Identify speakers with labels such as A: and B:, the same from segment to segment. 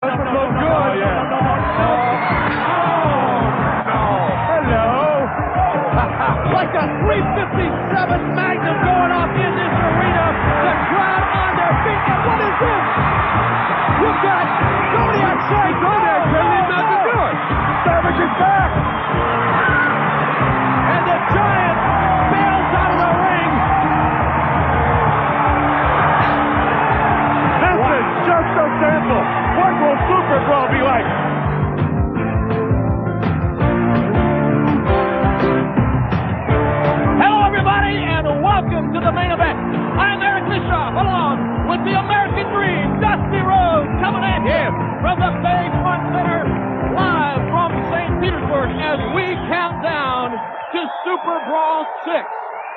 A: Doesn't look good. Oh, yeah. Hello.
B: Like a 357 Magnum going off in this arena. The crowd on their feet. And what is this? You've got Tony outside.
A: Go there, Kenny. Not to do it. Savage is back.
B: And the Giant bails out of the ring.
A: This is just so simple. What will Super Brawl be like?
B: Hello, everybody, and welcome to the main event. I'm Eric Bischoff, along with the American Dream, Dusty Rhodes, coming at you from the Bayfront Center, live from St. Petersburg, as we count down to Super Brawl 6.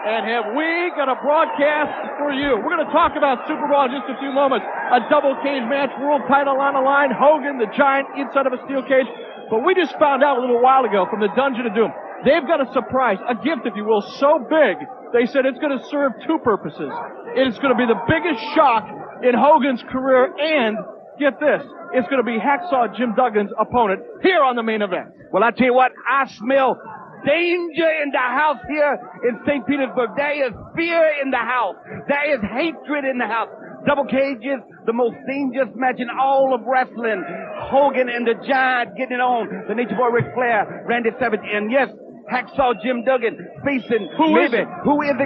B: And have we got a broadcast for you? We're going to talk about Super Brawl in just a few moments. A double cage match, world title on the line, Hogan, the Giant, inside of a steel cage. But we just found out a little while ago from the Dungeon of Doom, they've got a surprise, a gift, if you will, so big, they said it's going to serve two purposes. It's going to be the biggest shock in Hogan's career, and, get this, it's going to be Hacksaw Jim Duggan's opponent here on the main event.
C: Well, I tell you what, I smell danger in the house here in St. Petersburg. There is fear in the house. There is hatred in the house. Double cages, the most dangerous match in all of wrestling. Hogan and the Giant getting it on. The Nature Boy Ric Flair, Randy Savage, and yes, Hacksaw Jim Duggan facing
B: Who is it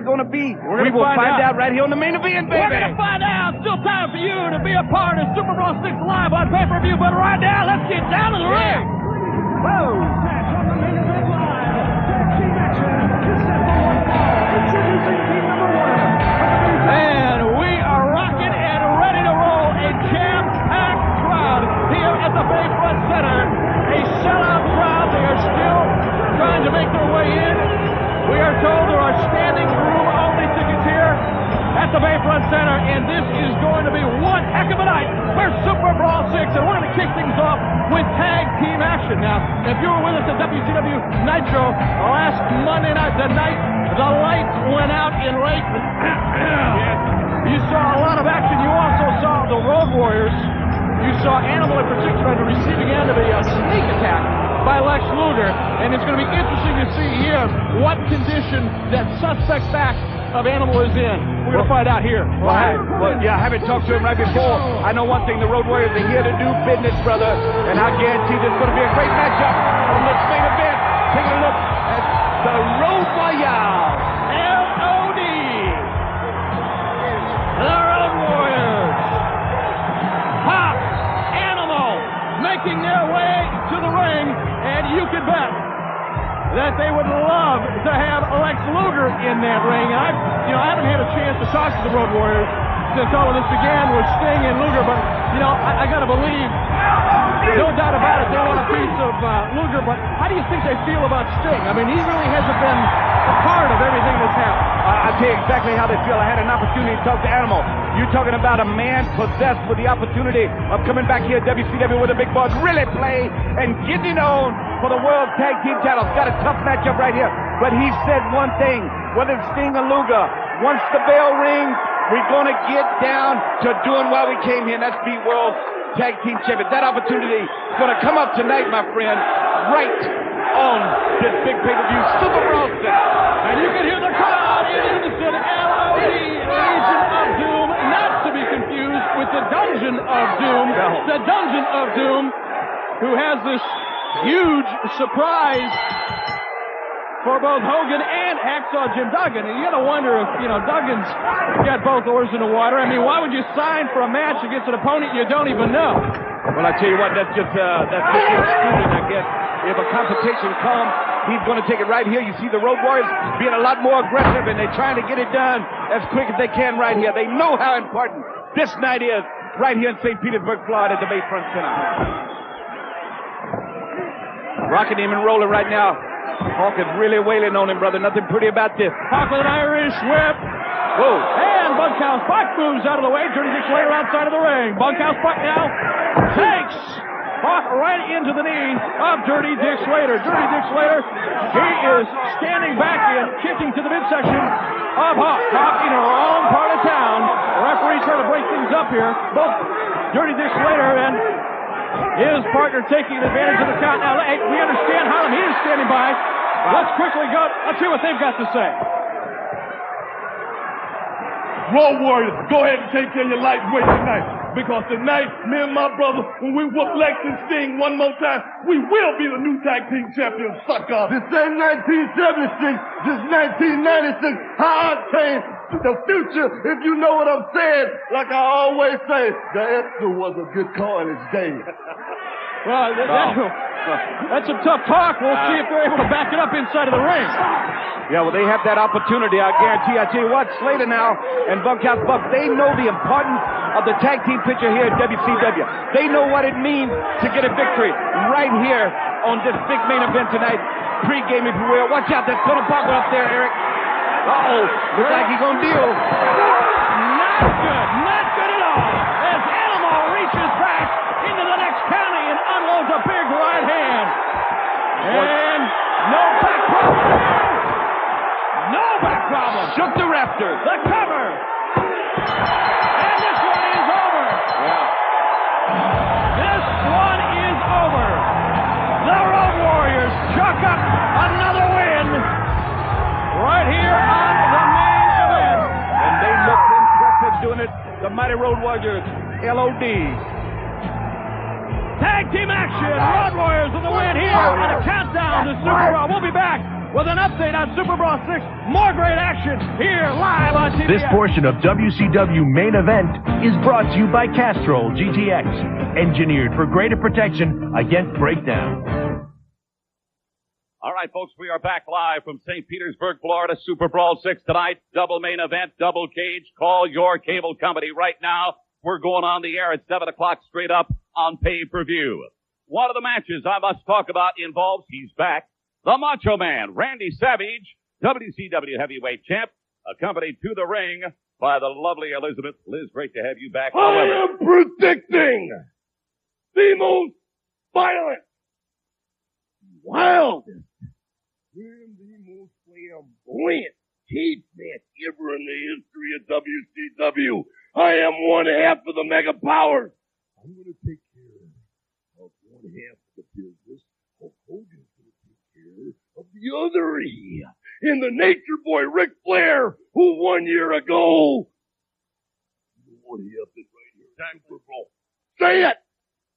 C: going to be?
B: We
C: will find out right here on the main event, baby.
B: We're going to find out. Still time for you to be a part of Super Brawl 6 live on pay-per-view. But right now, let's get down to the ring.
C: Whoa.
B: And we are rocking and ready to roll. A jam-packed crowd here at the Bayfront Center. A sellout crowd. They are still trying to make their way in. We are told there are standing room only tickets here at the Bayfront Center, and this is going to be one heck of a night for Super Brawl 6, and we're going to kick things off with tag team action. Now, if you were with us at WCW Nitro last Monday night, the night the lights went out in Lakeland, you saw a lot of action. You also saw the Road Warriors. You saw Animal in particular on the receiving end of a sneak attack by Lex Luger, and it's going to be interesting to see here what condition that suspect back of Animal is in. We're going to find out here.
C: I haven't talked to him right before. I know one thing, the Road Warriors are here to do business, brother, and I guarantee there's going to be a great matchup on this main event. Take a look at the Road Warriors.
B: L.O.D. The Road Warriors. Hot Animal making their way to the ring, and you can bet that they would love to have Lex Luger in that ring. And I haven't had a chance to talk to the Road Warriors since all of this began with Sting and Luger, but, I got to believe, no doubt about it, they want a piece of Luger, but how do you think they feel about Sting? I mean, he really hasn't been a part of everything that's happened.
C: I'll tell you exactly how they feel. I had an opportunity to talk to Animal. You're talking about a man possessed with the opportunity of coming back here at WCW with the big boys, really play and getting on for the World Tag Team titles. Got a tough matchup right here. But he said one thing, whether it's Sting or Luger, once the bell rings, we're going to get down to doing why we came here, and that's be World Tag Team Champions. That opportunity is going to come up tonight, my friend, right on this big pay-per-view, Super Brawl 6.
B: And you can hear the crowd in unison. L.O.D. Legion of Doom, not to be confused with the Dungeon of Doom.
C: No.
B: The Dungeon of Doom, who has this huge surprise for both Hogan and Hacksaw Jim Duggan. And you got to wonder if, Duggan's got both oars in the water. I mean, why would you sign for a match against an opponent you don't even know?
C: Well, I tell you what, that's just excluded, I guess. If a competition comes, he's going to take it right here. You see the Road Warriors being a lot more aggressive, and they're trying to get it done as quick as they can right here. They know how important this night is right here in St. Petersburg, Florida at the Bayfront Center. Rocking him and rolling right now. Hawk is really wailing on him, brother. Nothing pretty about this.
B: Hawk with an Irish whip.
C: Whoa.
B: And Bunkhouse Buck moves out of the way. Dirty Dick Slater outside of the ring. Bunkhouse Buck now takes Hawk right into the knee of Dirty Dick Slater. Dirty Dick Slater, he is standing back and kicking to the midsection of Hawk. Hawk in the wrong part of town. The referee's trying to break things up here. Both Dirty Dick Slater and His partner taking advantage of the count. Now, hey, we understand Harlem Heat is standing by. Let's quickly go. Let's hear what they've got to say.
A: Road Warriors, go ahead and take care of your lightweight tonight. Because tonight, me and my brother, when we whoop Lex and Sting one more time, we will be the new tag team champions. Suck up.
D: This ain't 1976, this 1996. Hard change to the future, if you know what I'm saying. Like I always say, the extra was a good call in his day.
B: Well, that's some tough talk. We'll see if they're able to back it up inside of the ring.
C: Yeah, well, they have that opportunity, I guarantee. I tell you what, Slater now and Bunkhouse Buck, they know the importance of the tag team picture here at WCW. They know what it means to get a victory right here on this big main event tonight. Pre-game, if you will. Watch out, that's gonna pop up there, Eric. Uh-oh, looks like he's gonna deal.
B: Not good at all. As Animal reaches back into the next county and unloads a big right hand. And no back problem. No back problem.
C: Shook the rafters.
B: The cover. And this one is over.
C: Yeah.
B: This one is over. The Road Warriors chuck up another win right here on the main event.
C: And they look impressive doing it. The Mighty Road Warriors, LOD.
B: Tag team action. Road Warriors with the win here on a countdown to Super Brawl. We'll be back with an update on Super Brawl 6. More great action here live on TBS.
E: This portion of WCW Main Event is brought to you by Castrol GTX, engineered for greater protection against breakdown.
F: All right, folks, we are back live from St. Petersburg, Florida. Super Brawl 6 tonight. Double main event, double cage. Call your cable company right now. We're going on the air at 7 o'clock straight up on pay-per-view. One of the matches I must talk about involves, he's back, the Macho Man, Randy Savage, WCW heavyweight champ, accompanied to the ring by the lovely Elizabeth. Liz, great to have you back.
D: I am predicting the most violent, wildest, and the most flamboyant cage match ever in the history of WCW. I am one half of the Mega Powers. I'm going to take care of one half of the business. Hulk Hogan's going to take care of the other half. And the Nature Boy, Ric Flair, who 1 year ago, what happened right here? Super Bowl. Say it!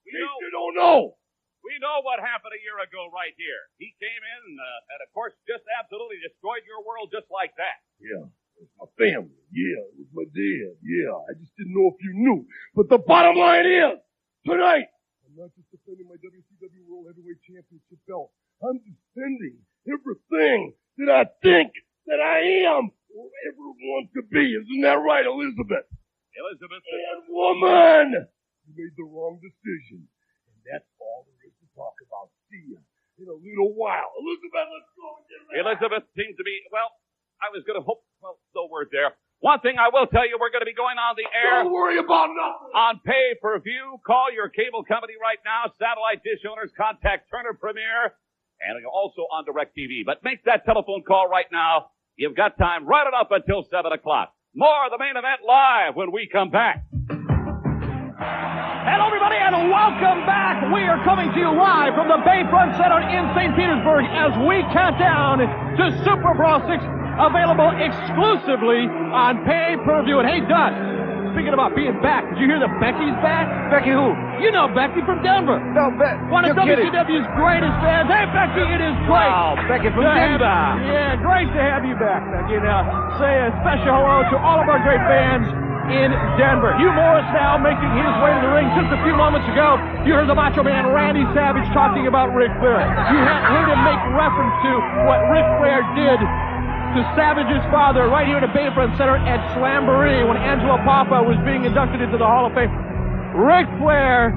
D: You don't know.
F: We know what happened a year ago right here. He came in and, of course, just absolutely destroyed your world just like that.
D: Yeah. It was my family. Yeah, it was my dad. Yeah, I just didn't know if you knew. But the bottom line is, tonight, I'm not just defending my WCW World Heavyweight Championship belt. I'm defending everything that I think that I am or ever want to be. Isn't that right, Elizabeth?
F: Elizabeth.
D: And woman! You made the wrong decision. And that's all there is to talk about. See ya in a little while. Elizabeth, let's go and get ready.
F: Elizabeth seems to be, well, I was going to hope, well, no word there. One thing I will tell you, we're going to be going on the air.
D: Don't worry about nothing.
F: On pay-per-view. Call your cable company right now. Satellite dish owners, contact Turner Premier. And also on DirecTV. But make that telephone call right now. You've got time right on up until 7 o'clock. More of the main event live when we come back.
B: Hello, everybody, and welcome back. We are coming to you live from the Bayfront Center in St. Petersburg as we count down to Super Brawl 6, available exclusively on pay-per-view. And hey, Doug, speaking about being back, did you hear that Becky's back?
C: Becky who?
B: You know Becky from Denver.
C: No,
B: One of WCW's greatest fans. Hey, Becky, it is great.
C: Wow, Becky from Denver.
B: Yeah, great to have you back, Becky. Now, say a special hello to all of our great fans in Denver. Hugh Morris now making his way to the ring. Just a few moments ago, you heard the Macho Man Randy Savage talking about Ric Flair. You heard him make reference to what Ric Flair did to Savage's father right here at the Bayfront Center at Slamboree when Angelo Papa was being inducted into the Hall of Fame. Ric Flair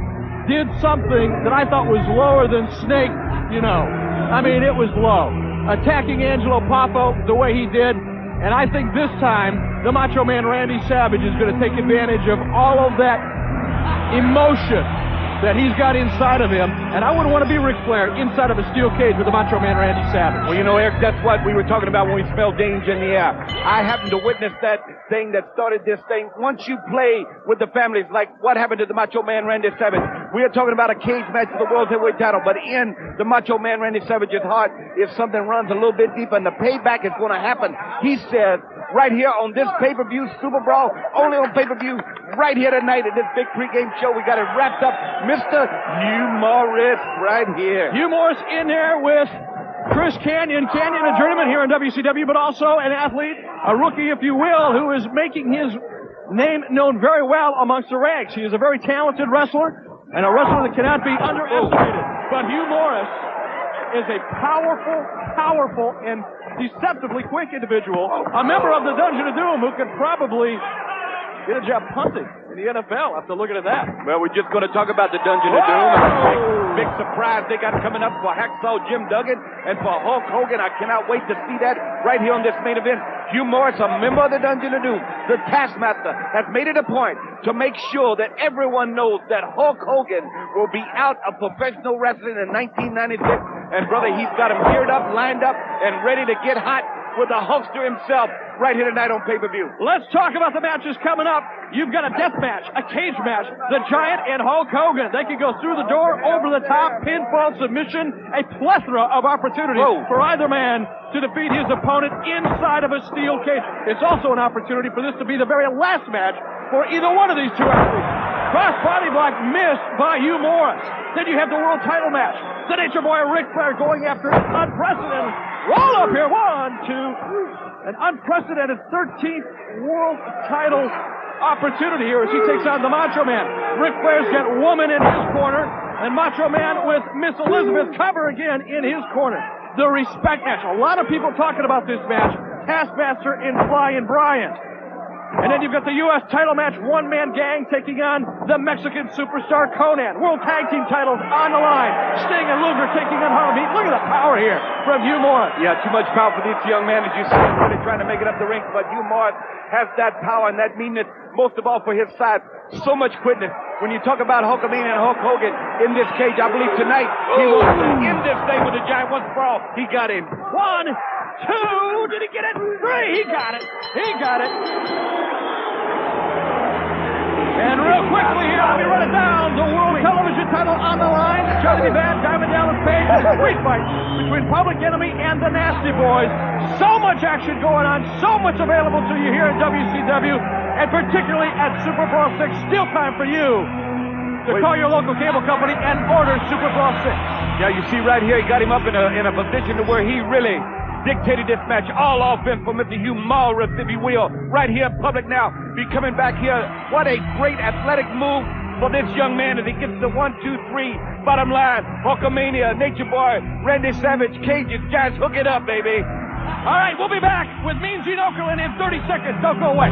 B: did something that I thought was lower than Snake, you know. I mean, it was low. Attacking Angelo Papa the way he did. And I think this time, the Macho Man Randy Savage is going to take advantage of all of that emotion that he's got inside of him, and I wouldn't want to be Ric Flair inside of a steel cage with the Macho Man Randy Savage.
C: Well, you know, Eric, that's what we were talking about when we smelled danger in the air. I happened to witness that thing that started this thing. Once you play with the families, like what happened to the Macho Man Randy Savage, we are talking about a cage match for the World Heavyweight title, but in the Macho Man Randy Savage's heart, if something runs a little bit deeper and the payback is going to happen, he says, right here on this pay-per-view Super Brawl, only on pay-per-view, right here tonight at this big pregame show, we got it wrapped up. Mr. Hugh Morris right here.
B: Hugh Morris in there with Chris Kanyon. Kanyon, a journeyman here in WCW, but also an athlete, a rookie, if you will, who is making his name known very well amongst the ranks. He is a very talented wrestler, and a wrestler that cannot be underestimated. But Hugh Morris is a powerful, and deceptively quick individual, a member of the Dungeon of Doom who could probably get a job punting in the NFL after looking at that.
C: Well, we're just going to talk about the Dungeon of Doom. Big surprise they got coming up for Hacksaw Jim Duggan and for Hulk Hogan. I cannot wait to see that right here on this main event. Hugh Morris, a member of the Dungeon of Doom, the Taskmaster, has made it a point to make sure that everyone knows that Hulk Hogan will be out of professional wrestling in 1996. And brother, he's got him geared up, lined up, and ready to get hot with the Hulkster himself right here tonight on pay-per-view.
B: Let's talk about the matches coming up. You've got a death match, a cage match, the Giant and Hulk Hogan. They can go through the door, over the top, pinfall, submission, a plethora of opportunities for either man to defeat his opponent inside of a steel cage. It's also an opportunity for this to be the very last match for either one of these two athletes. Cross-body block missed by Hugh Morris. Then you have the world title match. The Nature Boy Ric Flair going after an unprecedented roll up here. 1, 2. An unprecedented 13th world title opportunity here as he takes on the Macho Man. Ric Flair's got Woman in his corner, and Macho Man with Miss Elizabeth Cover again in his corner. The respect match. A lot of people talking about this match. Taskmaster and Flying Bryant. And then you've got the U.S. title match, one-man gang taking on the Mexican superstar Conan. World tag team titles on the line. Sting and Luger taking on Harlem Heat. Look at the power here from Hugh Morris.
C: Yeah, too much power for this young man, as you see, really trying to make it up the rink. But Hugh Morris has that power and that meanness, most of all for his side. So much quickness. When you talk about Hulkamania and Hulk Hogan in this cage, I believe tonight he will end this thing with the Giant once for all. He got him.
B: 1, 2, did he get it? 3, he got it. He got it. And real quickly here, let me run it down. The World Television title on the line. Johnny Van, Diamond Dallas Page, a street fight between Public Enemy and the Nasty Boys. So much action going on, so much available to you here at WCW, and particularly at Super Brawl 6. Still time for you to call your local cable company and order Super Brawl 6.
C: Yeah, you see right here, he got him up in a position to where he really dictated this match. All offense for Mr. Hugh Morris, if you will. Right here in public now. Be coming back here. What a great athletic move for this young man as he gets the 1, 2, 3. Bottom line, Hulkamania, Nature Boy, Randy Savage, Cages, Giants, hook it up, baby.
B: All right, we'll be back with Mean Gene Okerlund in 30 seconds. Don't go away.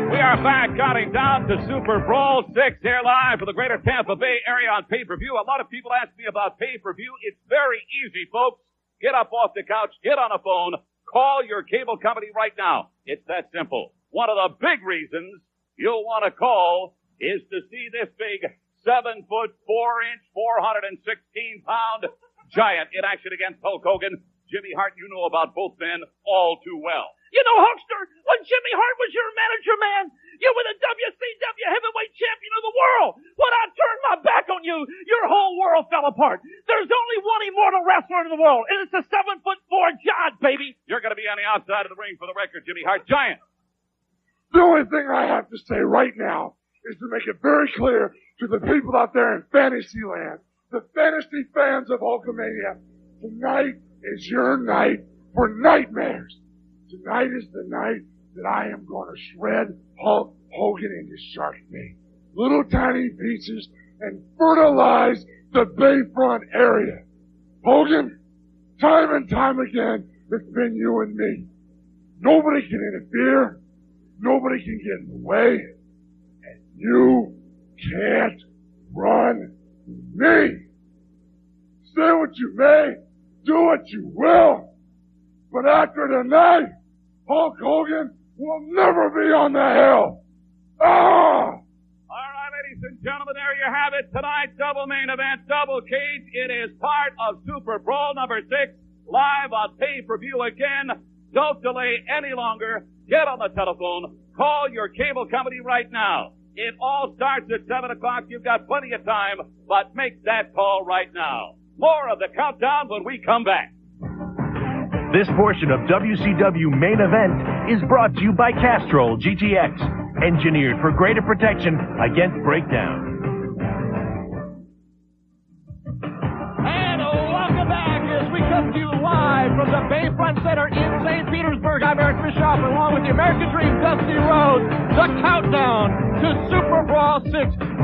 F: We are back, counting down to Super Brawl 6 here live for the greater Tampa Bay area on pay-per-view. A lot of people ask me about pay-per-view. It's very easy, folks. Get up off the couch, get on a phone, call your cable company right now. It's that simple. One of the big reasons you'll want to call is to see this big 7'4", 416-pound giant in action against Hulk Hogan. Jimmy Hart, you know about both men all too well.
G: You know, Hulkster, when Jimmy Hart was your manager, man, you were the WCW heavyweight champion of the world. When I turned my back on you, your whole world fell apart. There's only one immortal wrestler in the world, and it's a 7'4" giant, baby.
F: You're going to be on the outside of the ring for the record, Jimmy Hart. Giant.
A: The only thing I have to say right now is to make it very clear to the people out there in Fantasyland, the fantasy fans of Hulkamania, tonight is your night for nightmares. Tonight is the night that I am going to shred Hulk Hogan into shark meat. Little tiny pieces and fertilize the Bayfront area. Hogan, time and time again, it's been you and me. Nobody can interfere. Nobody can get in the way. And you can't run me. Say what you may. Do what you will. But after tonight, Hulk Hogan will never be on the hill. Ah!
F: All right, ladies and gentlemen, there you have it. Tonight, double main event, double cage. It is part of Super Brawl number 6, live on pay-per-view again. Don't delay any longer. Get on the telephone. Call your cable company right now. It all starts at 7 o'clock. You've got plenty of time, but make that call right now. More of the countdown when we come back.
E: This portion of WCW Main Event is brought to you by Castrol GTX, engineered for greater protection against breakdown.
B: And welcome back as we come to you live from the Bayfront Center in St. Petersburg. I'm Eric Bischoff, along with the American Dream, Dusty Rhodes. The countdown to Super Brawl 6.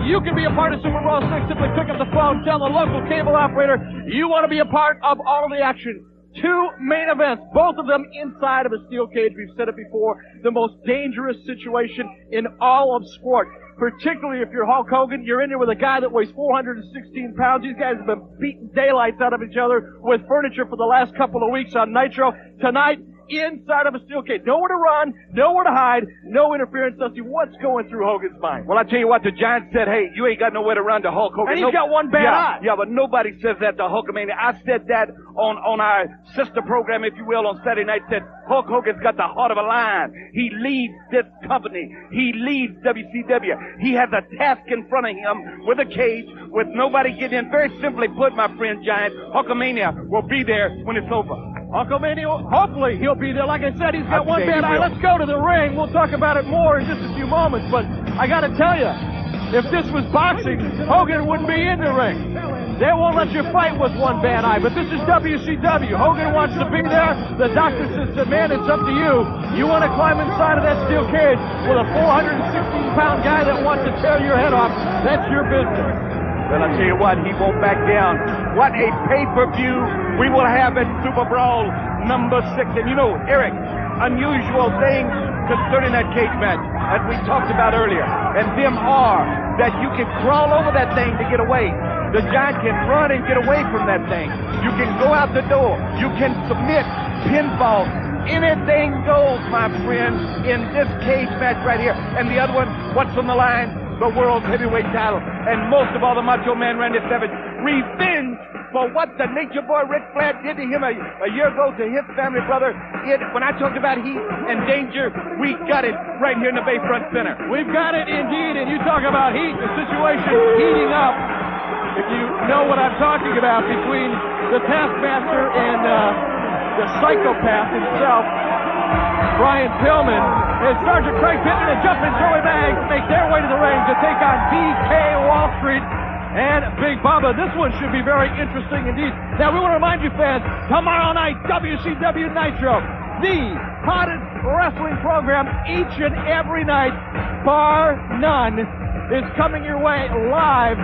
B: You can be a part of Super Brawl 6. Simply pick up the phone, tell the local cable operator you want to be a part of all of the action. 2 main events, both of them inside of a steel cage. We've said it before, the most dangerous situation in all of sport. Particularly if you're Hulk Hogan, you're in there with a guy that weighs 416 pounds. These guys have been beating daylights out of each other with furniture for the last couple of weeks on Nitro. Tonight, inside of a steel cage. Nowhere to run, nowhere to hide, no interference. Dusty, what's going through Hogan's mind?
C: Well, I tell you what, the Giant said, hey, you ain't got nowhere to run to Hulk Hogan.
B: And he's got one bad eye.
C: Yeah, but nobody says that to Hulkamania. I said that on our sister program, if you will, on Saturday night, said Hulk Hogan's got the heart of a lion. He leads this company. He leads WCW. He has a task in front of him with a cage, with nobody getting in. Very simply put, my friend Giant, Hulkamania will be there when it's over.
B: Hulkamania, hopefully he'll be there. Like I said, he's got one bad eye. Let's go to the ring. We'll talk about it more in just a few moments. But I got to tell you, if this was boxing, Hogan wouldn't be in the ring. They won't let you fight with one bad eye. But this is WCW. Hogan wants to be there. The doctor says, man, it's up to you. You want to climb inside of that steel cage with a 416-pound guy that wants to tear your head off. That's your business.
C: Well, I tell you what, he won't back down. What a pay-per-view we will have at Super Brawl number 6. And you know, Eric, unusual thing concerning that cage match, as we talked about earlier, and them are that you can crawl over that thing to get away. The Giant can run and get away from that thing. You can go out the door. You can submit, pinfall. Anything goes, my friend, in this cage match right here. And the other one, what's on the line? The world heavyweight title. And most of all, the Macho Man Randy Savage. Revenge for what the Nature Boy Ric Flair did to him a year ago to his family brother. When I talked about heat and danger, we got it right here in the Bayfront Center.
B: We've got it indeed. And you talk about heat, the situation heating up. If you know what I'm talking about between the Taskmaster and the psychopath himself, Brian Pillman, and Sergeant Craig Pittman and Jumpin' Joey Bags make their way to the ring to take on DK Wallstreet and Big Bubba. This one should be very interesting indeed. Now, we want to remind you fans, tomorrow night, WCW Nitro, the hottest wrestling program each and every night, bar none, is coming your way live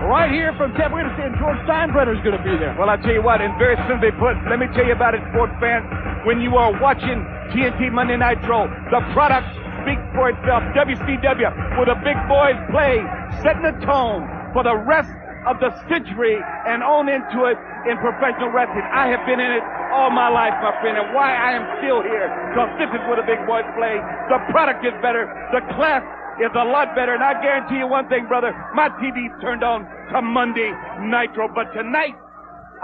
B: right here from Tampa. We're going to see George Steinbrenner's going to be there.
C: Well, I tell you what, and very simply put, let me tell you about it, sports fans. When you are watching TNT Monday Nitro, the product speaks for itself. WCW, where the big boys play, setting the tone for the rest of the century and on into it in professional wrestling. I have been in it all my life, my friend, and why I am still here, because this is where the big boys play. The product is better. The class is a lot better, and I guarantee you one thing, brother, my TV's turned on to Monday Nitro, but tonight,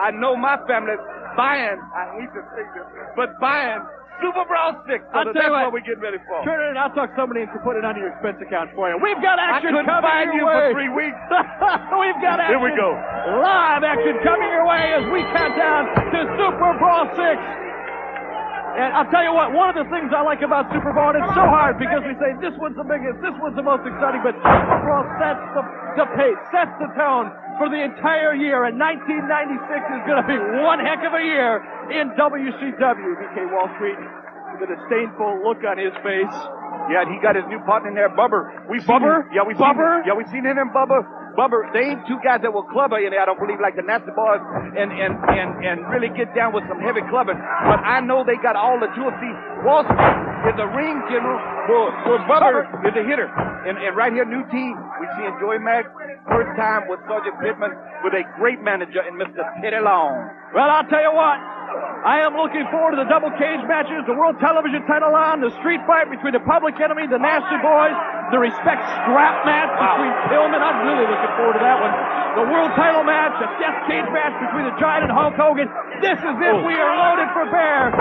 C: I know my family's buying, I hate to say this, but buying Super Brawl 6, so that's what we're getting ready for.
B: Turn it in, I'll talk somebody into put it on your expense account for you. We've got action coming
C: find
B: your
C: you
B: way.
C: for 3 weeks.
B: We've got action.
C: Here we go.
B: Live action coming your way as we count down to Super Brawl 6. And I'll tell you what, one of the things I like about Super Brawl, and it's so hard because we say this one's the biggest, this one's the most exciting, but Super Brawl sets the pace, sets the tone for the entire year, and 1996 is going to be one heck of a year in WCW. DK Wallstreet with a disdainful look on his face.
C: Yeah, he got his new partner in there, Bubba.
B: We've
C: seen him in Bubba. Bubba, they ain't two guys that will clubber in there, I don't believe, like the Nasty Boys and really get down with some heavy clubbing. But I know they got all the tools. See, Wallstreet is a ring general, where Bubba is a hitter. And right here, new team, we see Joey Mack, first time with Sergeant Pittman, with a great manager in Mr. Teddy Long.
B: Well, I'll tell you what, I am looking forward to the double cage matches, the World Television title on, the street fight between the Public Enemy, the Nasty Boys, the respect strap match between Pittman. I'm really looking forward to that one. The world title match, a death cage match between the Giant and Hulk Hogan. This is it. We are loaded for bear.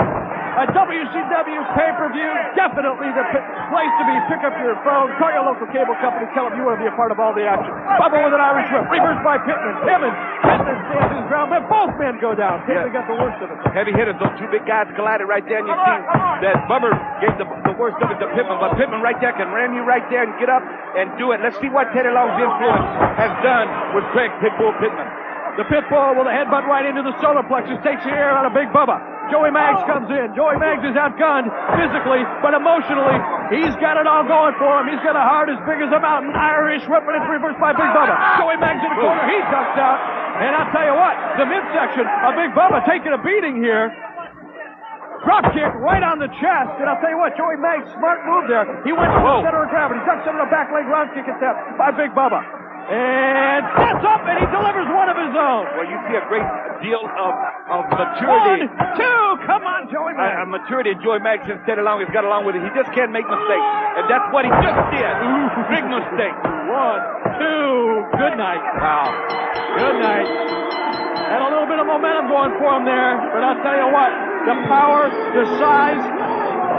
B: A WCW pay-per-view, definitely the place to be. Pick up your phone, call your local cable company, tell them you want to be a part of all the action. Bubba with an Irish whip, reversed by Pittman. Pittman stands his ground, but both men go down. Pittman got the worst of it.
C: Heavy hitters, those two big guys collided right there, and you see that Bubba gave the worst of it to Pittman, but Pittman right there can ram you right there and get up and do it. Let's see what Teddy Long's influence has done with Craig Pitbull Pittman.
B: The Pitbull with a headbutt right into the solar plexus takes the air out of Big Bubba. Joey Maggs comes in. Joey Maggs is outgunned physically, but emotionally, he's got it all going for him. He's got a heart as big as a mountain. Irish whip, and it's reversed by Big Bubba. Joey Maggs in the corner. He ducks out. And I'll tell you what, the midsection of Big Bubba taking a beating here. Drop kick right on the chest. And I'll tell you what, Joey Maggs, smart move there. He went to the center of gravity. Ducks under the back leg round kick attempt by Big Bubba. And that's up, and he delivers one of his own.
C: Well, you see a great deal of maturity.
B: 1, 2, come on, Joey Maggs.
C: Maturity in Joey Maggs since Teddy Long has got along with it. He just can't make mistakes, and that's what he just did. Big mistake.
B: 1, 2, good night.
C: Wow.
B: Good night. And a little bit of momentum going for him there, but I'll tell you what, the power, the size,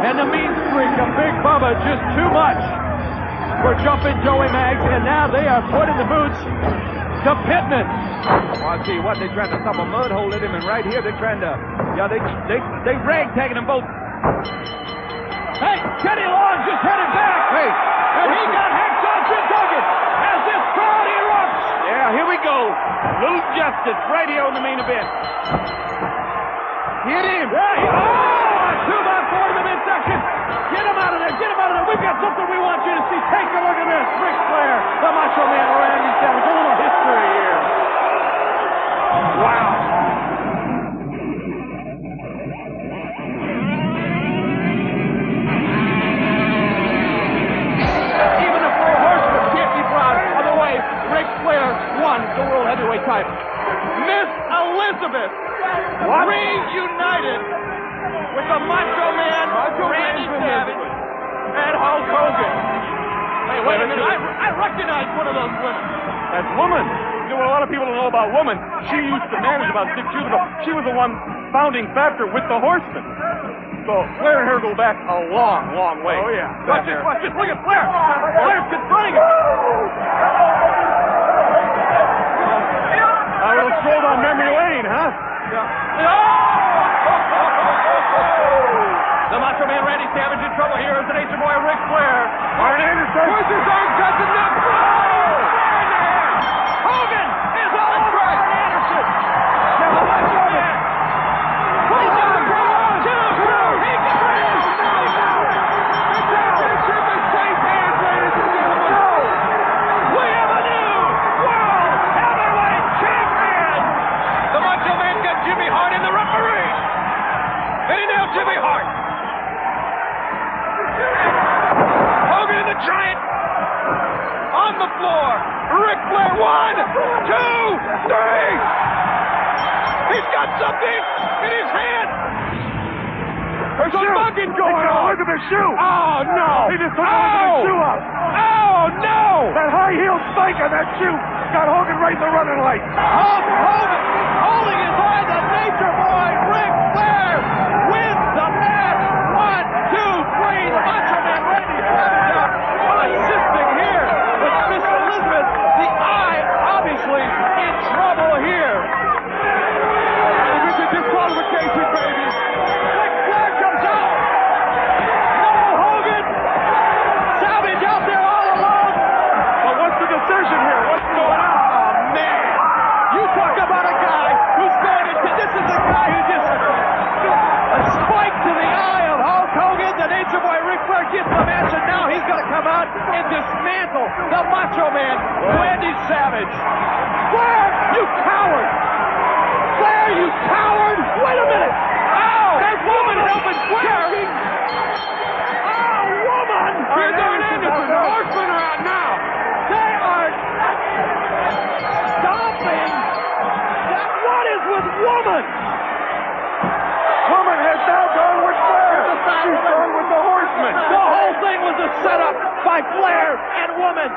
B: and the mean streak of Big Bubba just too much for jumping Joey Maggs, and now they are putting the boots to Pittman.
C: Well, I'll tell you what, they're trying to stop a mud hole in him, and right here they're trying to, they rag-tagging them both.
B: Hey, Teddy Long just headed back.
C: Hey.
B: And he got Hacksaw Jim Duggan as this crowd erupts.
C: Yeah, here we go. Little Justice right here on the main event. Hit him.
B: Yeah, a 2x4 to the midsection. Get him out of there. Get him out of there. We've got something we want you to see. Take a look at this. Ric Flair, the Macho Man, Randy Savage. A little history here. Wow. Even the Four Horsemen can't be proud of the way Ric Flair won the World Heavyweight title. Miss Elizabeth reunited with the Macho Man, Randy Savage, and Hulk Hogan. Hey, wait a minute. I recognize one of those women.
D: That woman? You know what a lot of people don't know about woman? She used to manage about 6 years ago. She was the one founding factor with the Horsemen. So Flair and her go back a long, long way.
B: Oh, yeah. Watch this. Look at Flair. Flair's confronting him.
D: A little stroll down memory lane, huh?
B: The Macho Man Randy Savage in trouble here as the Nature Boy Ric Flair.
D: Arn Anderson.
B: Where's his arm touching the Hogan is all over Arn Anderson. The Macho Man. He's got the ball. 2, 3. He got it. The championship is safe hands, ladies and gentlemen. We have a new World Heavyweight Champion. The Macho Man got Jimmy Hart in the referee. And he nailed Jimmy Hart. Hogan and the Giant on the floor. Ric Flair, 1, 2, 3. He's got something in his hand. There's a bucket going on.
D: Look at the shoe.
B: Oh, no.
D: He just took Hogan's shoe up.
B: Oh, no.
D: That high heel spike on that shoe got Hogan right in the running light.
B: Hulk Hogan holding his eye. The Nature Boy, Ric Flair, wins the match. 1, 2, 3. The Macho Man Randy Savage assisting here with Miss Elizabeth. The eye obviously in trouble here. And with the disqualification, baby. Ric Flair comes out. No Hogan. Savage out there all alone.
D: But what's the decision here? What's going on?
B: Oh, man. You talk about a guy who's going to... This is a guy who just... A spike to the eye of Hulk Hogan. The Nature Boy Ric Flair gets the match, and now he's going to come out and dismantle the Macho Man, Randy Savage. Flair, you coward! Flair, you coward! Wait a minute! Oh! That woman helping Flair! Oh, woman! Here's Arn Anderson. The Horsemen are out now. They are stomping. What is with woman?
D: Woman has now gone with Flair. She's gone with the Horsemen.
B: The whole thing was a setup by
C: by Flair and woman.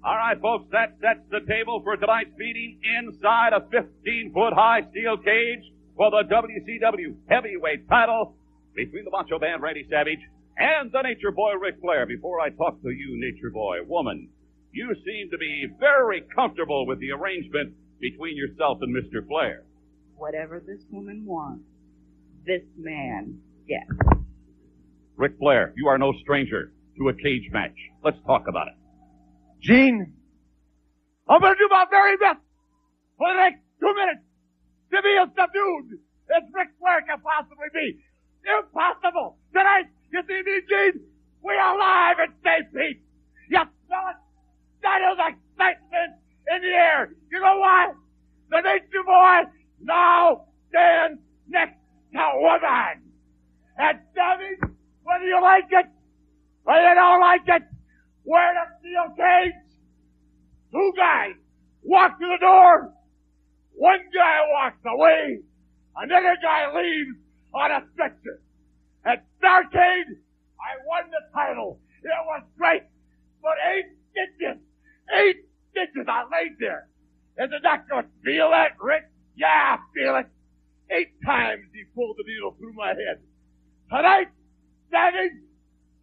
F: All right, folks, that sets the table for tonight's meeting inside a 15-foot-high steel cage for the WCW heavyweight title between the Macho Man, Randy Savage, and the Nature Boy, Ric Flair. Before I talk to you, Nature Boy, woman, you seem to be very comfortable with the arrangement between yourself and Mr. Flair.
H: Whatever this woman wants, this man gets.
F: Ric Flair, you are no stranger to a cage match. Let's talk about it.
D: Gene, I'm gonna do my very best for the next 2 minutes to be as subdued as Ric Flair can possibly be. Impossible! Tonight, you see me, Gene? We are live at St. Pete. You smell it? That is excitement in the air. You know why? The Nature Boy now stands next to woman. And Savage, whether you like it or you don't like it, we're in a steel cage. 2 guys walk through the door. 1 guy walks away. Another guy leaves on a stretcher. At Starrcade, I won the title. It was great. But 8 stitches I laid there. And the doctor would feel that, Rick? Yeah, I feel it. 8 times he pulled the needle through my head. Tonight, Savage,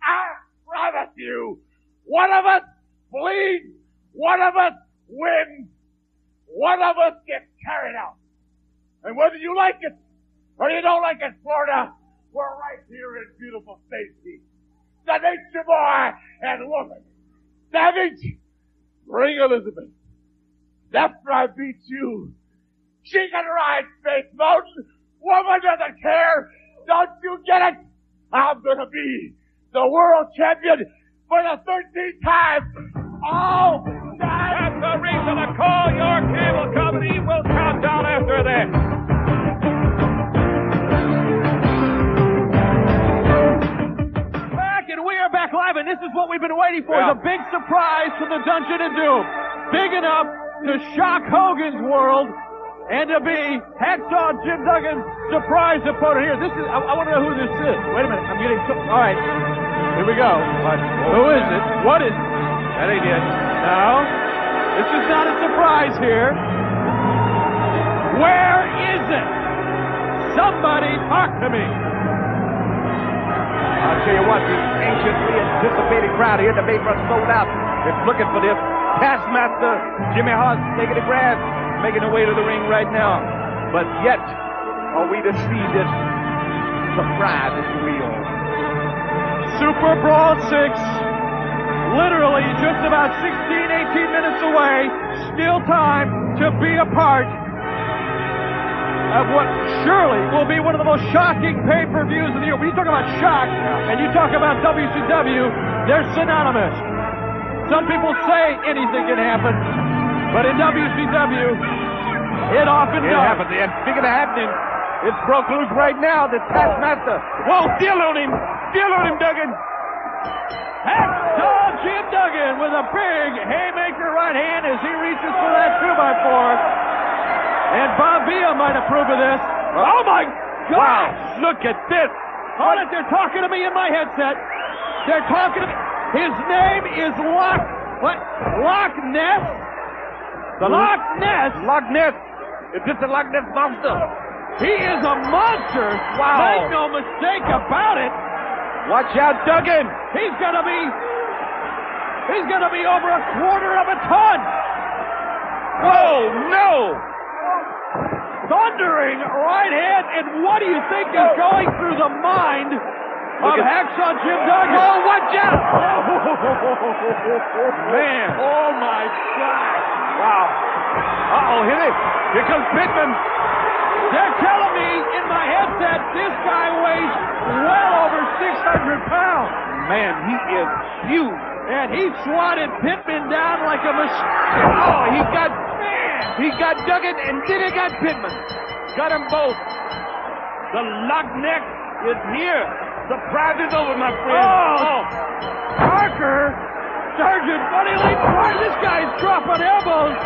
D: I promise you, one of us bleeds, one of us wins, one of us gets carried out. And whether you like it or you don't like it, Florida, we're right here in beautiful St. Pete. The Nature Boy and woman. Savage, bring Elizabeth. After I beat you, she can ride Space Mountain. Woman doesn't care. Don't you get it? I'm gonna be the world champion for the 13th time. All time.
F: That's the reason to call your cable company. We'll count down after this.
B: And we are back live, and this is what we've been waiting for, the big surprise from the Dungeon of Doom. Big enough to shock Hogan's world and to be Hacksaw Jim Duggan's surprise opponent here. This is, I want to know who this is. Wait a minute, I'm getting, all right, here we go. Who is it? What is it? That ain't it. No, this is not a surprise here. Where is it? Somebody talk to me.
C: I'll tell you what, the anxiously anticipated crowd here at the Bayfront sold out. They're looking for this. Taskmaster Jimmy Hart's taking the grass, making their way to the ring right now. But yet, are we to see this surprise, if you will?
B: Super Brawl 6, literally just about 16, 18 minutes away. Still time to be a part of what surely will be one of the most shocking pay-per-views of the year. When you talk about shock and you talk about WCW, they're synonymous. Some people say anything can happen, but in WCW, it often does.
C: Happens. And speaking of happening, it's broke loose right now. The Taskmaster. Whoa, still on him, Duggan.
B: Hacksaw Jim Duggan with a big haymaker right hand as he reaches for that 2x4. And Bob Villa might approve of this. Oh my gosh!
C: Wow, look at this.
B: Hold it, they're talking to me in my headset. They're talking to me. His name is Loch. What? Loch Ness? Loch Ness?
C: Loch Ness. Is this the Loch Ness monster?
B: He is a monster.
C: Wow.
B: Make no mistake about it.
C: Watch out, Duggan.
B: He's gonna be over a quarter of a ton.
C: Oh no!
B: Thundering right hand, and what do you think is going through the mind of Hacksaw Jim Duggan?
C: Oh, watch out!
B: Man.
C: Oh my God. Wow. Uh-oh, hit it. Here comes Pittman.
B: They're telling me in my headset this guy weighs well over 600 pounds.
C: Man, he is huge.
B: And he swatted Pittman down like a machine.
C: Oh, he got Duggan and then he got Pittman. Got them both. The Loch Ness is here. Surprise is over, my friend.
B: Oh. Parker, Sergeant Buddy Lee, this guy's dropping elbows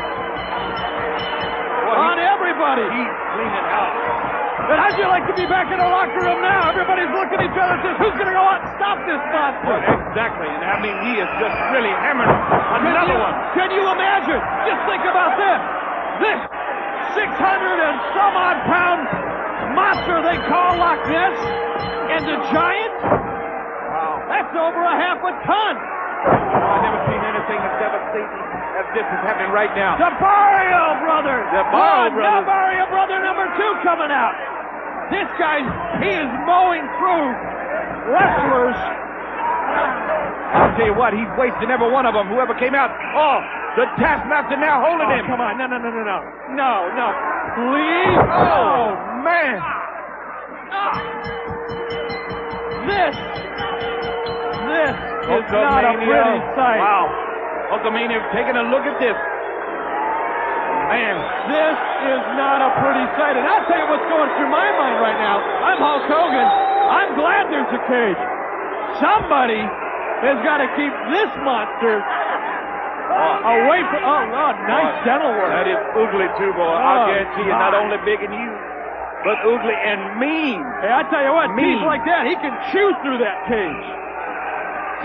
B: on everybody.
C: He's cleaning out.
B: And how'd you like to be back in the locker room now? Everybody's looking at each other and says, who's going to go out and stop this monster.
C: Exactly, and I mean, he is just really hammering another one.
B: Can you imagine? Just think about this. This 600 and some odd pound monster they call Loch Ness, and the Giant, wow, that's over a half a ton.
C: I've never seen anything as devastating as this is happening right now.
B: The Barrio Brothers.
C: The
B: Barrio Brother number 2 coming out. This guy, he is mowing through wrestlers.
C: I'll tell you what, he's wasting every one of them. Whoever came out. Oh, the Taskmaster now holding him.
B: Come on, no. Please.
C: Oh, man.
B: This is not a pretty sight.
C: Wow. Hulkamania taking a look at this. Man.
B: This is not a pretty sight. And I'll tell you what's going through my mind right now. I'm Hulk Hogan. I'm glad there's a cage. Somebody has got to keep this monster away from... Oh, nice dental work.
C: That is ugly, too, boy. I'll guarantee you, not only big and huge, but ugly and mean.
B: Hey, I tell you what, teeth like that, he can chew through that cage.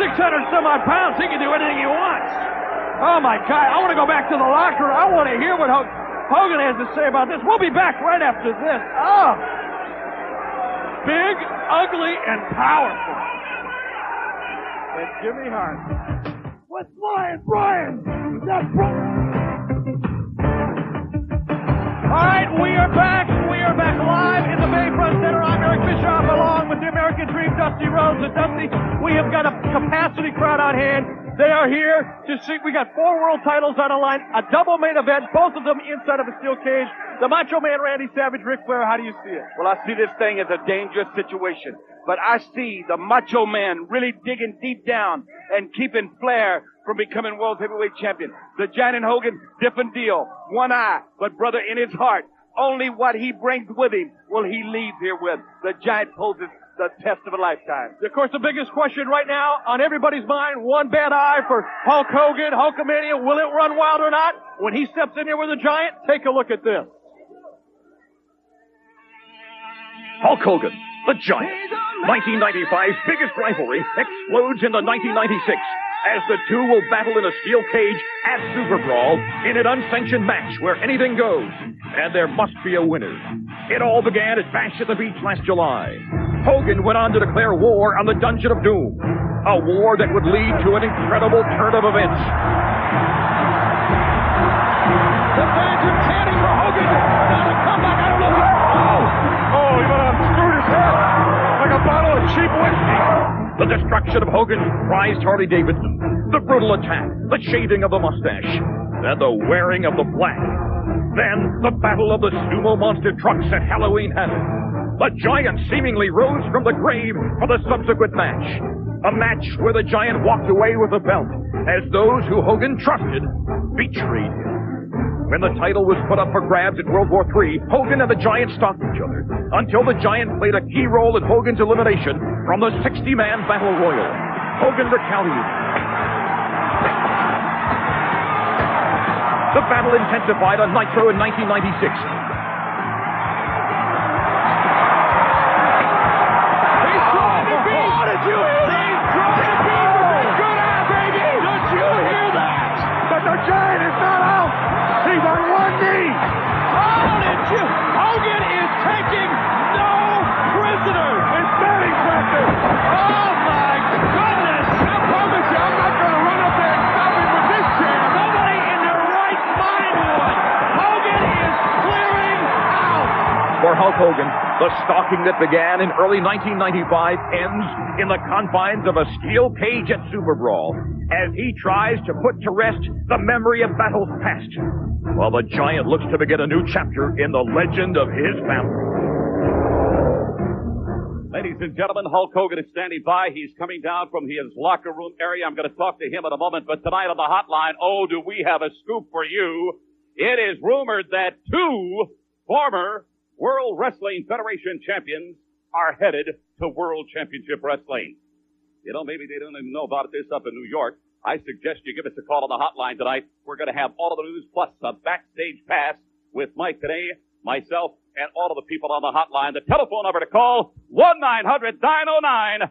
B: 600 some odd pounds, he can do anything he wants. Oh, my God. I want to go back to the locker room. I want to hear what Hogan has to say about this. We'll be back right after this. Oh. Big, ugly, and powerful. And Jimmy Hart.
A: What's Brian? That's
B: All right, we are back. We are back live in the Bayfront Center. I'm Eric Bischoff, along with the American Dream, Dusty Rhodes. And Dusty, we have got a capacity crowd on hand. They are here to see. We got 4 world titles on the line, a double main event, both of them inside of a steel cage. The Macho Man, Randy Savage, Ric Flair. How do you see it?
C: Well, I see this thing as a dangerous situation. But I see the Macho Man really digging deep down and keeping Flair from becoming World Heavyweight Champion. The Giant and Hogan, different deal. One eye, but brother, in his heart, only what he brings with him will he leave here with. The Giant poses the test of a lifetime.
B: Of course, the biggest question right now on everybody's mind, one bad eye for Hulk Hogan, Hulkamania. Will it run wild or not? When he steps in here with the Giant, take a look at this.
I: Hulk Hogan, the Giant. 1995's biggest rivalry explodes into 1996 as the two will battle in a steel cage at Super Brawl in an unsanctioned match where anything goes, and there must be a winner. It all began at Bash at the Beach last July. Hogan went on to declare war on the Dungeon of Doom, a war that would lead to an incredible turn of events.
B: The fans are chanting for Hogan. Now the comeback. I don't know.
C: Oh, he went on screwed his head like a bottle of cheap whiskey.
I: The destruction of Hogan's prized Harley-Davidson, the brutal attack, the shaving of the mustache, and the wearing of the black. Then, the battle of the sumo monster trucks at Halloween Havoc. The Giant seemingly rose from the grave for the subsequent match. A match where the Giant walked away with the belt, as those who Hogan trusted betrayed him. When the title was put up for grabs in World War III, Hogan and the Giant stalked each other, until the Giant played a key role in Hogan's elimination from the 60-man Battle Royal. Hogan retaliated. The battle intensified on Nitro in 1996.
B: He's trying to beat. What did you hear that? He's trying to beat the big good eye, baby. Don't you hear that?
A: But the Giant is not out. He's on one knee.
B: Oh, did you? Hogan is taking no prisoners.
A: It's very impressive.
B: Oh, my goodness.
A: I promise you, I'm not going to run up there and stop him with this chair.
B: Nobody in their right mind would. Hogan is clearing out.
I: For Hulk Hogan, the stalking that began in early 1995 ends in the confines of a steel cage at Super Brawl as he tries to put to rest the memory of battles past, while the Giant looks to begin a new chapter in the legend of his family.
F: Ladies and gentlemen, Hulk Hogan is standing by. He's coming down from his locker room area. I'm going to talk to him in a moment, but tonight on the hotline, oh, do we have a scoop for you. It is rumored that 2 former World Wrestling Federation champions are headed to World Championship Wrestling. You know, maybe they don't even know about this up in New York. I suggest you give us a call on the hotline tonight. We're going to have all of the news plus a backstage pass with Mike today, myself, and all of the people on the hotline. The telephone number to call, 1-900-909-9900.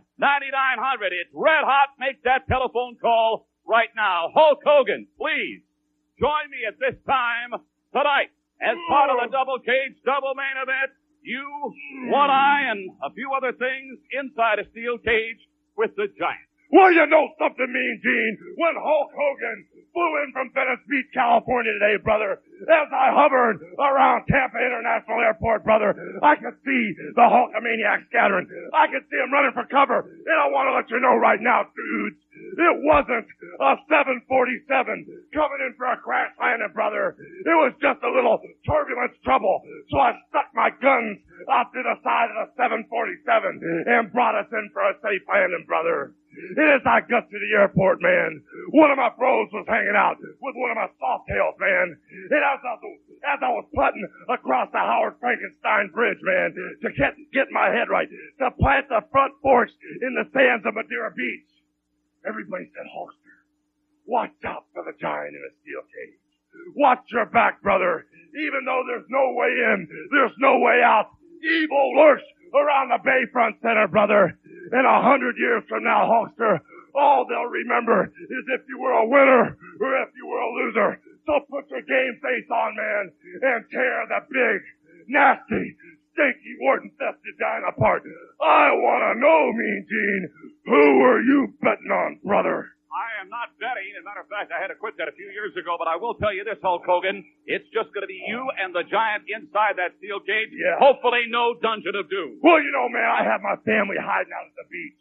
F: It's red hot. Make that telephone call right now. Hulk Hogan, please join me at this time tonight as part of the Double Cage Double Main Event. You, One Eye, and a few other things inside a steel cage with the Giant.
D: Well, you know something, Mean Gene? When Hulk Hogan flew in from Venice Beach, California today, brother, as I hovered around Tampa International Airport, brother, I could see the Hulkamaniacs scattering. I could see them running for cover. And I want to let you know right now, dudes, it wasn't a 747 coming in for a crash landing, brother. It was just a little turbulence trouble. So I stuck my guns out to the side of the 747 and brought us in for a safe landing, brother. And as I got to the airport, man, one of my bros was hanging out with one of my softtails, man. And as I was putting across the Howard Frankenstein Bridge, man, to get my head right, to plant the front forks in the sands of Madeira Beach, everybody said, Hulkster, watch out for the Giant in a steel cage. Watch your back, brother. Even though there's no way in, there's no way out. Evil lurks around the Bayfront Center, brother. And 100 years from now, Hulkster, all they'll remember is if you were a winner or if you were a loser. So put your game face on, man, and tear the big, nasty, stinky, wart-infested Giant apart. I want to know, Mean Gene, who are you betting on, brother?
F: I am not betting. As a matter of fact, I had to quit that a few years ago, but I will tell you this, Hulk Hogan. It's just going to be you and the Giant inside that steel cage.
D: Yeah.
F: Hopefully no Dungeon of Doom.
D: Well, you know, man, I have my family hiding out at the beach.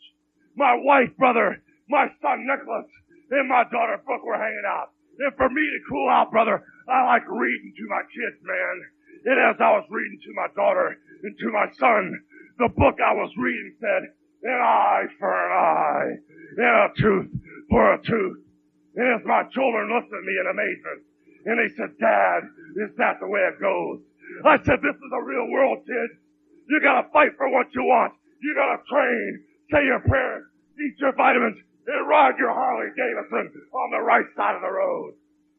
D: My wife, brother, my son Nicholas, and my daughter Brooke were hanging out. And for me to cool out, brother, I like reading to my kids, man. And as I was reading to my daughter and to my son, the book I was reading said, an eye for an eye, and a tooth for a tooth. And as my children looked at me in amazement, and they said, Dad, is that the way it goes? I said, this is the real world, kid. You gotta fight for what you want. You gotta train, say your prayers, eat your vitamins, and ride your Harley Davidson on the right side of the road.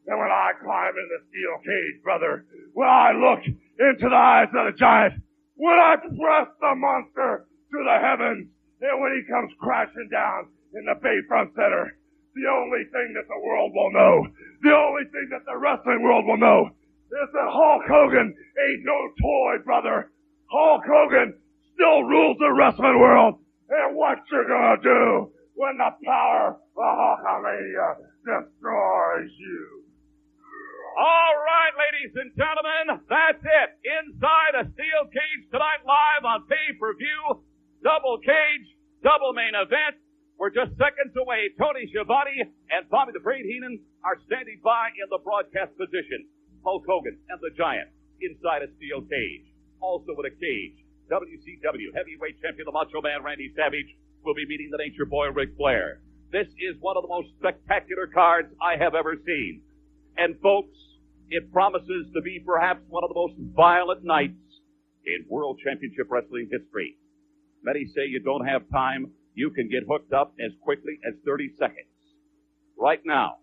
D: And when I climb in the steel cage, brother, when I look into the eyes of the Giant, when I press the monster to the heavens, and when he comes crashing down in the Bayfront Center, the only thing that the world will know, the only thing that the wrestling world will know, is that Hulk Hogan ain't no toy, brother. Hulk Hogan still rules the wrestling world. And what you gonna do when the power of Hulkamania destroys you?
F: All right, ladies and gentlemen, that's it. Inside a steel cage tonight, live on pay-per-view, Double Cage, Double Main Event. We're just seconds away. Tony Schiavone and Bobby the Brain Heenan are standing by in the broadcast position. Hulk Hogan and the Giant inside a steel cage. Also with a cage, WCW Heavyweight Champion, the Macho Man Randy Savage, will be meeting the Nature Boy Ric Flair. This is one of the most spectacular cards I have ever seen. And folks, it promises to be perhaps one of the most violent nights in World Championship Wrestling history. Many say you don't have time. You can get hooked up as quickly as 30 seconds. Right now,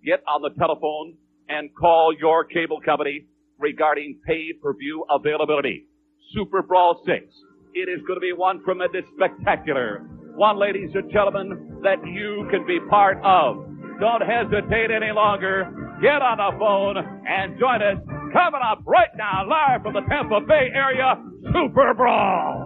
F: get on the telephone and call your cable company regarding pay-per-view availability. Super Brawl 6. It is going to be one tremendous spectacular. One, ladies and gentlemen, that you can be part of. Don't hesitate any longer. Get on the phone and join us. Coming up right now, live from the Tampa Bay area, Super Brawl.